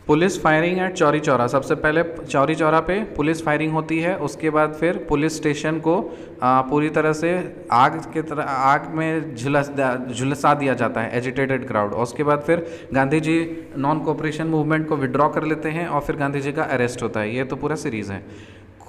Police firing at Chauri Chaura, सबसे पहले चौरी चौरा पे पुलिस फायरिंग होती है, उसके बाद फिर पुलिस स्टेशन को पूरी तरह से आग में झुलसा दिया जाता है एजिटेटेड क्राउड। और उसके बाद फिर Gandhi ji non cooperation movement को विड्रॉ कर लेते हैं और फिर गांधी जी का अरेस्ट होता है। ये तो पूरा सीरीज़ है।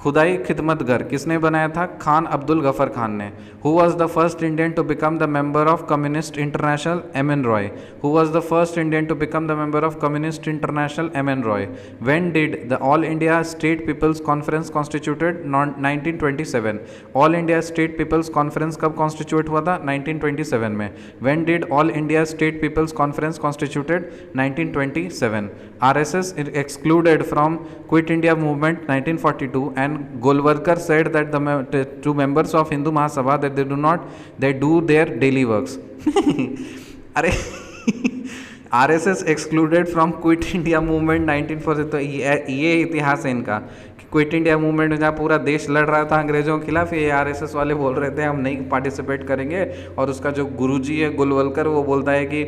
खुदाई खिदमतगर किसने बनाया था? खान अब्दुल गफर खान ने। Who was the first Indian to become the member of Communist International? M N Roy. Who was the first Indian to become the member of Communist International? M N Roy. When did the All India State People's Conference constituted? 1927। All India State People's Conference कब constitute हुआ था? 1927 में। When did All India State People's Conference constituted? 1927। RSS excluded from Quit India movement 1942 and Golwalkar said that to members of Hindu Mahasabha that they do their daily works. अरे RSS excluded from Quit India movement 1940, तो ये इतिहास है इनका कि quit India movement जहाँ पूरा देश लड़ रहा था अंग्रेज़ों के खिलाफ, ये RSS वाले बोल रहे थे हम नहीं पार्टिसिपेट करेंगे, और उसका जो गुरुजी है गोलवलकर वो बोलता है कि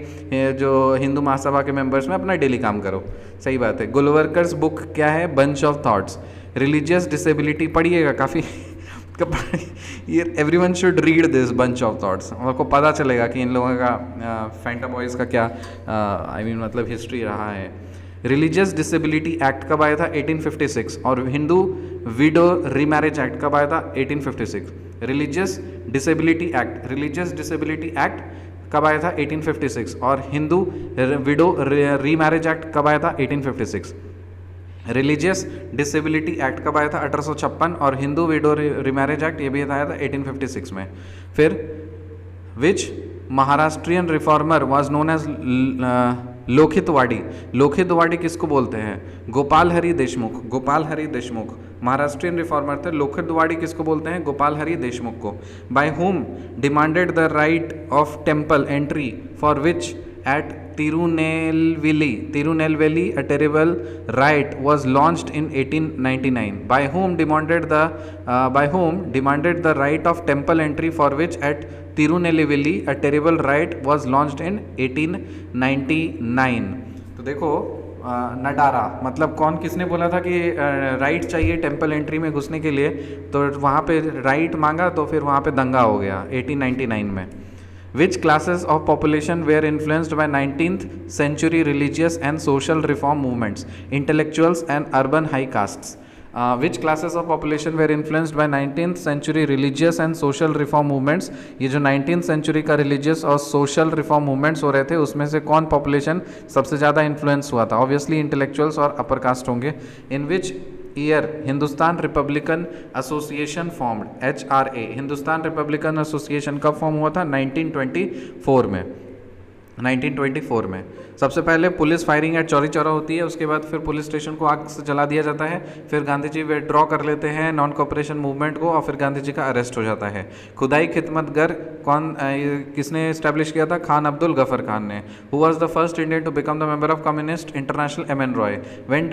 जो हिंदू महासभा के मेंबर्स में अपना डेली काम करो। सही बात है। गोलवलकर्स बुक क्या है? Bunch of thoughts. Religious disability पढ़िएगा, काफ़ी ये everyone should read this bunch of thoughts, आपको पता चलेगा कि इन लोगों का फैंटा बॉयज़ का क्या मतलब हिस्ट्री रहा है। रिलीजियस डिसेबिलिटी एक्ट कब आया था? 1856। और हिंदू विडो रीमैरिज एक्ट कब आया था? 1856। रिलीजियस डिसेबिलिटी एक्ट कब आया था? 1856। और हिंदू विडो रीमैरिज एक्ट कब आया था? 1856। रिलीजियस डिसेबिलिटी एक्ट कब आया था? 1856। और हिंदू विडो रीमैरिज एक्ट ये भी आया था 1856 में। फिर which Maharashtrian reformer was known as Lokhitwadi? Lokhitwadi किसको बोलते हैं? गोपाल हरि देशमुख महाराष्ट्रियन रिफॉर्मर थे। लोखितवाड़ी किसको बोलते हैं? गोपाल हरि देशमुख को। By whom demanded the right of temple entry for which at Tirunelveli a terrible riot was launched in 1899. By whom demanded the right of temple entry for which at Tirunelveli a terrible riot was launched in 1899? तो देखो नडारा मतलब कौन, किसने बोला था कि right चाहिए temple entry में घुसने के लिए, तो वहाँ पे राइट मांगा तो फिर वहाँ पे दंगा हो गया 1899 में। Which classes of population were influenced by 19th century religious and social reform movements? Intellectuals and urban high castes. Which classes of population were influenced by 19th century religious and social reform movements? ये जो 19th century का religious और social reform movements हो रहे थे उसमें से कौन population सबसे ज़्यादा influence हुआ था? Obviously intellectuals और upper caste होंगे। In which year Hindustan Republican Association formed? HRA। Hindustan Republican Association कब फॉर्म हुआ था? 1924 में। 1924 में सबसे पहले police firing at Chauri Chaura होती है, उसके बाद फिर पुलिस स्टेशन को आग से जला दिया जाता है, फिर गांधी जी विड्रॉ कर लेते हैं नॉन कोऑपरेशन मूवमेंट को, और फिर गांधी जी का अरेस्ट हो जाता है। खुदाई खिदमतगर किसने इस्टेब्लिश किया था? खान अब्दुल गफर खान ने। Who was the first Indian to become the member of Communist International? M N Roy. When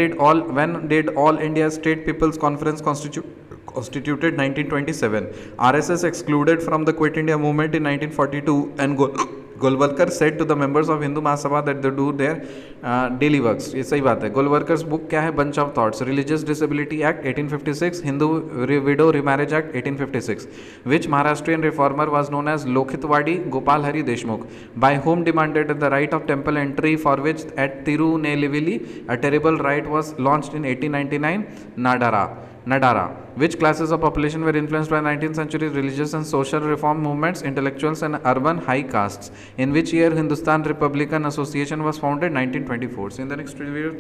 did All India State People's Conference constituted? 1927. RSS excluded from the Quit India movement in 1942 and Golwalkar said to the members of Hindu Mahasabha that they do their daily works. ये सही बात है। गोलवलकर्स book क्या है? Bunch of thoughts. Religious disability act 1856। Hindu widow remarriage act 1856। Which Maharashtrian reformer was known as Lokhitwadi? Gopal Hari Deshmukh. By whom demanded the right of temple entry for which at Tirunelveli a terrible riot was launched in 1899? Nadara. Which classes of population were influenced by 19th century religious and social reform movements? Intellectuals and urban high castes. In which year Hindustan Republican Association was founded? 1924. So in the next video